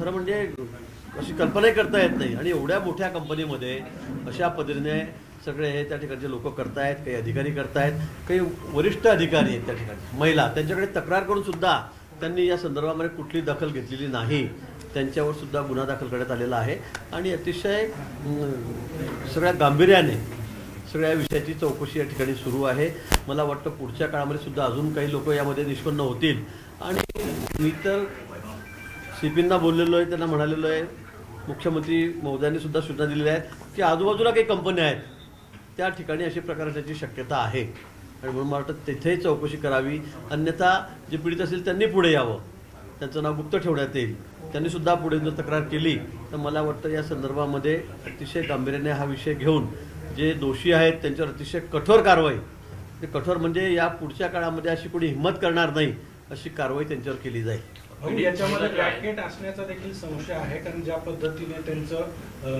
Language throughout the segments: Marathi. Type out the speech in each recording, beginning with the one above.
खरं म्हणजे अशी कल्पनाही करता येत नाही। आणि एवढ्या मोठ्या कंपनीमध्ये अशा पद्धतीने सगळे हे त्या ठिकाणचे लोक करतायत, काही अधिकारी करतायत, काही वरिष्ठ अधिकारी आहेत त्या ठिकाणी महिला, त्यांच्याकडे तक्रार करून सुद्धा त्यांनी या संदर्भामध्ये कुठली दखल घेतलेली नाही। त्यांच्यावर सुद्धा गुन्हा दाखल करण्यात आलेला आहे आणि अतिशय सगळ्या गांभीर्याने सगळ्या विषयाची चौकशी या ठिकाणी सुरू आहे। मला वाटतं पुढच्या काळामध्ये सुद्धा अजून काही लोक यामध्ये निष्पन्न होतील। आणि मी तर सीपींना बोललेलो आहे, त्यांना म्हणालेलो आहे, मुख्यमंत्री महोदयांनी सुद्धा सूचना दिलेल्या आहेत की आजूबाजूला काही कंपन्या आहेत त्या ठिकाणी अशी प्रकार असण्याची शक्यता आहे आणि म्हणून मला वाटतं तिथेही चौकशी करावी। अन्यथा जे पीडित असतील त्यांनी पुढे यावं, त्यांचं नाव गुप्त ठेवण्यात येईल। त्यांनी सुद्धा पुढे जर तक्रार केली तर मला वाटतं या संदर्भामध्ये अतिशय गांभीर्याने हा विषय घेऊन जे दोषी आहेत त्यांच्यावर अतिशय कठोर कारवाई, ते कठोर म्हणजे या पुढच्या काळामध्ये अशी कोणी हिंमत करणार नाही अशी कारवाई त्यांच्यावर केली जाईल। याच्यामध्ये रॅकेट असण्याचा देखील संशय आहे, कारण ज्या पद्धतीने त्यांचं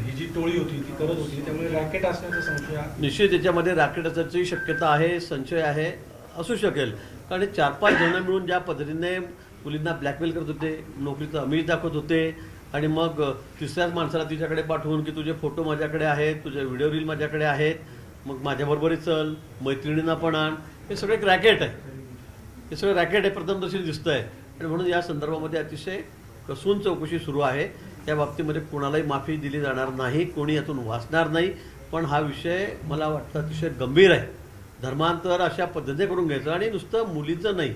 ही जी टोळी होती ती करत होती, त्यामुळे रॅकेट असण्याचा संशय आहे। निश्चित याच्यामध्ये रॅकेट असण्याची शक्यता आहे, संशय आहे, असू शकेल। कारण 4-5 जण मिळून ज्या पद्धतीने मुलींना ब्लॅकमेल करत होते, नोकरीचं आमिष दाखवत होते आणि मग तिसऱ्याच माणसाला तिच्याकडे पाठवून की तुझे फोटो माझ्याकडे आहेत, तुझे व्हिडिओ रील माझ्याकडे आहेत, मग माझ्याबरोबरही चल, मैत्रिणींना पण आण, हे सगळं एक रॅकेट आहे, हे सगळं रॅकेट आहे, प्रथमदर्शी दिसतं आहे। आणि म्हणून या संदर्भामध्ये अतिशय कसून चौकशी सुरू आहे। या बाबतीमध्ये कोणालाही माफी दिली जाणार नाही, कोणी यातून वाचणार नाही। पण हा विषय मला वाटतं अतिशय गंभीर आहे। धर्मांतर अशा पद्धतीने करून घ्यायचं आणि नुसतं मुलीचं नाही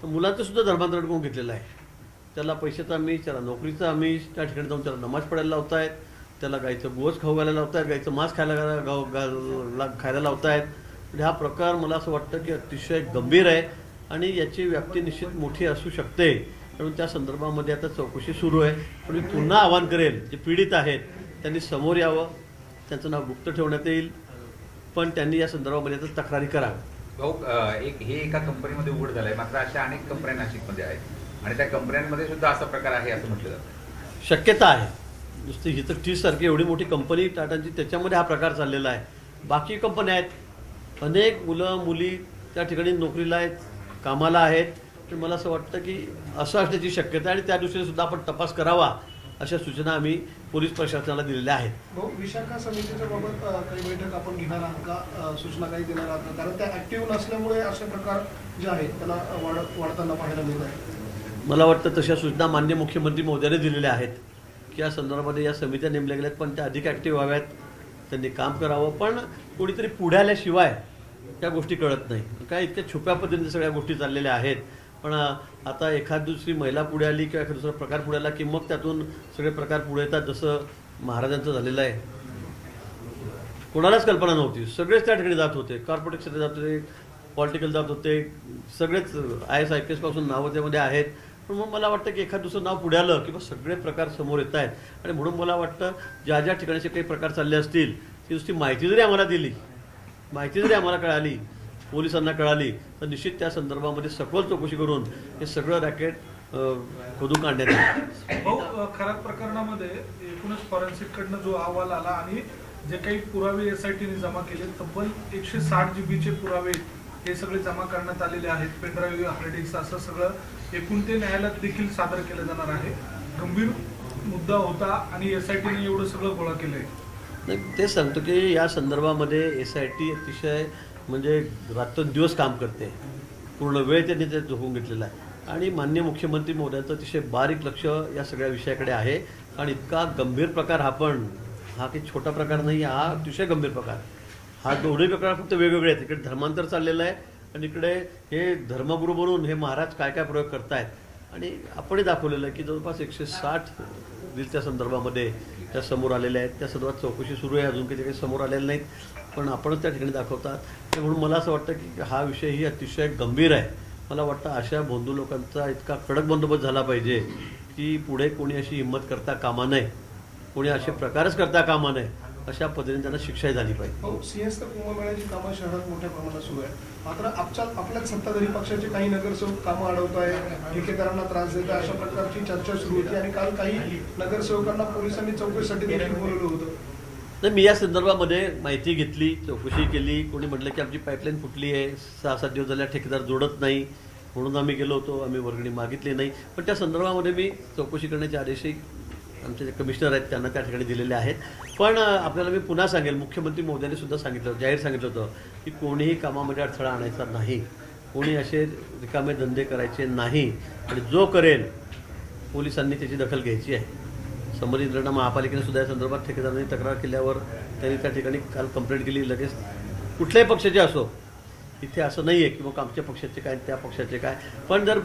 तर मुलांचं सुद्धा धर्मांतर करून घेतलेलं आहे। त्याला पैशाचा आमिष, त्याला नोकरीचा आमिष, त्या ठिकाणी जाऊन त्याला नमाज पडायला लावतायत, त्याला गाईचं गोस खाऊ घालायला लावतायत, गाईचं मांस खायला लावतायत। म्हणजे हा प्रकार मला असं वाटतं की अतिशय गंभीर आहे आणि याची व्याप्ती निश्चित मोठी असू शकते। म्हणून त्या संदर्भामध्ये आता चौकशी सुरू आहे। पण मी पुन्हा आवाहन करेल, जे पीडित आहेत त्यांनी समोर यावं, त्यांचं नाव गुप्त ठेवण्यात येईल, पण त्यांनी या संदर्भामध्ये आता तक्रारी करावी। भाऊ, हे एका कंपनीमध्ये उघड झालंय, मात्र अशा अनेक कंपन्या नाशिकमध्ये आहेत आणि त्या कंपन्यांमध्ये सुद्धा असा प्रकार आहे असं म्हटलं जातं। शक्यता आहे, नुसती ही तर TIS सारखी एवढी मोठी कंपनी टाटांची, त्याच्यामध्ये हा प्रकार चाललेला आहे। बाकी कंपन्या आहेत, अनेक मुलं मुली त्या ठिकाणी नोकरीला आहेत, कामाला आहेत। तर मला असं वाटतं की असं असण्याची शक्यता आहे आणि त्या दृष्टीने सुद्धा आपण तपास करावा अशा सूचना आम्ही पोलीस प्रशासनाला दिलेल्या आहेत। भाऊ, विशाखा समितीच्या बाबत काही बैठक आपण घेणार आहात का, सूचना काही देणार आहात का? कारण त्या ऍक्टिव्ह नसल्यामुळे असे प्रकार जे आहेत त्याला वाढताना पाहायला मिळत आहे। मला वाटतं तशा सूचना माननीय मुख्यमंत्री महोदयांनी दिलेल्या आहेत की या संदर्भामध्ये या समित्या नेमल्या गेल्यात, पण त्या अधिक ॲक्टिव्ह व्हाव्यात, त्यांनी काम करावं। पण कोणीतरी पुढे आल्याशिवाय त्या गोष्टी कळत नाही। काय इतक्या छुप्या पद्धतीने सगळ्या गोष्टी चाललेल्या आहेत। पण आता एखाद दुसरी महिला पुढे आली किंवा एखादा दुसरा प्रकार पुढे आला की मग त्यातून सगळे प्रकार पुढे येतात, जसं महाराजांचं झालेलं आहे। कोणालाच कल्पना नव्हती, सगळेच त्या ठिकाणी जात होते, कॉर्पोरेट क्षेत्रात जात होते, पॉलिटिकल जात होते, सगळेच IAS IPS पासून नावं त्यामध्ये आहेत। पण मग मला वाटतं की एखाद दुसरं नाव पुढे आलं की सगळे प्रकार समोर येत आहेत। आणि म्हणून मला वाटतं ज्या ज्या ठिकाणचे काही प्रकार चालले असतील ती नुसती माहिती जरी आम्हाला दिली, माहिती जरी आम्हाला कळाली, पोलिसांना कळाली, तर निश्चित त्या संदर्भामध्ये सखोल चौकशी करून हे सगळं रॅकेट खोदून काढण्यात येईल। भाऊ, खऱ्या प्रकरणामध्ये एकूणच फॉरेन्सिककडनं जो अहवाल आला आणि जे काही पुरावे SITने जमा केले, तब्बल 160 GB पुरावे हे सगळे जमा करण्यात आलेले आहेत, पेनड्राईव्ह, हार्ड डिस्क, असं सगळं एकूण ते न्यायालयात देखील सादर केलं जाणार आहे। गंभीर मुद्दा होता आणि SITने एवढं सगळं गोळा केलंय। नाही, तेच सांगतो की या संदर्भामध्ये SIT अतिशय म्हणजे रात्रंदिवस काम करते, पूर्ण वेळ त्यांनी ते झोपून घेतलेला आहे। आणि माननीय मुख्यमंत्री महोदयांचं अतिशय बारीक लक्ष या सगळ्या विषयाकडे आहे। आणि इतका गंभीर प्रकार हा काही छोटा प्रकार नाही, हा अतिशय गंभीर प्रकार। हा दोन्ही प्रकार फक्त वेगवेगळे आहेत। इकडे धर्मांतर चाललेलं आहे आणि इकडे हे धर्मगुरू बनून हे महाराज काय काय प्रयोग करतायत। आणि आपणही दाखवलेलं आहे की जवळपास 160 रील त्या संदर्भामध्ये त्या समोर आलेल्या आहेत। त्या संदर्भात चौकशी सुरू आहे, अजून काही समोर आलेल्या नाहीत, पण आपणच त्या ठिकाणी दाखवतात। म्हणून मला असं वाटतं की हा विषयही अतिशय गंभीर आहे। मला वाटतं अशा भोंदू लोकांचा इतका कडक बंदोबस्त झाला पाहिजे की पुढे कोणी अशी हिंमत करता कामा नये, कोणी असे प्रकारच करता कामा नये, अशा पद्धतीने त्यांना शिक्षाही झाली पाहिजे। भाऊ, सिंहस्थ कुंभमेळ्याची कामं शहरात मोठ्या प्रमाणात सुरू आहे, मात्र आपल्याच सत्ताधारी पक्षाचे काही नगरसेवक कामं अडवत आहे, ठेकेदारांना त्रास देत आहे, अशा प्रकारची चर्चा सुरू होती। आणि काल काही नगरसेवकांना पोलिसांनी चौकशीसाठी देखील बोलवलं होतं। नाही, मी या संदर्भामध्ये माहिती घेतली, चौकशी केली। कोणी म्हटलं की आमची पाईपलाईन फुटली आहे, 6-7 दिवस झाल्या ठेकेदार जोडत नाही, म्हणून आम्ही गेलो होतो, आम्ही वर्गणी मागितली नाही. पण त्या संदर्भामध्ये मी चौकशी करण्याचे आदेशही आमचे जे कमिशनर आहेत त्यांना त्या ठिकाणी दिलेले आहेत. पण आपल्याला मी पुन्हा सांगेल, मुख्यमंत्री महोदयांनी सुद्धा सांगितलं, जाहीर सांगितलं होतं की कोणीही कामामध्ये अडथळा आणायचा नाही, कोणी असे रिकामे धंदे करायचे नाही, आणि जो करेल पोलिसांनी त्याची दखल घ्यायची आहे. संबंधित यंत्रणा महापालिकेने सुद्धा या संदर्भात ठेकेदारांनी तक्रार केल्यावर त्यांनी त्या ठिकाणी काल कंप्लेंट केली. लगेच कुठल्याही पक्षाचे असो, इथे असं नाही आहे की मग आमच्या पक्षाचे काय त्या पक्षाचे काय, पण जर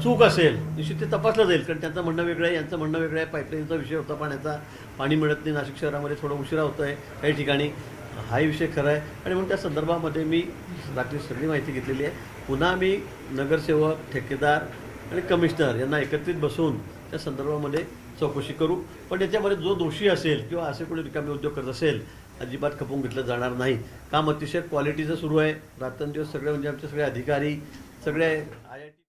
चूक असेल निश्चित ते तपासलं जाईल. कारण त्यांचं म्हणणं वेगळं आहे, यांचं म्हणणं वेगळं आहे. पाईपलाईनचा विषय होता, पाण्याचा, पाणी मिळत नाही नाशिक शहरामध्ये, थोडं उशिरा होतं आहे काही ठिकाणी, हाही विषय खरा आहे. आणि म्हणून त्या संदर्भामध्ये मी रात्री सगळी माहिती घेतलेली आहे. पुन्हा मी नगरसेवक, ठेकेदार आणि कमिशनर यांना एकत्रित बसवून त्या संदर्भामध्ये चौकशी करू. पण याच्यामध्ये जो दोषी असेल किंवा असे कोणी रिकामे उद्योग करत असेल, अजिबात खपवून घेतलं जाणार नाही. काम अतिशय क्वालिटीचं सुरू आहे. रात्रंदिवस सगळे म्हणजे आमचे सगळे अधिकारी, सगळे IIT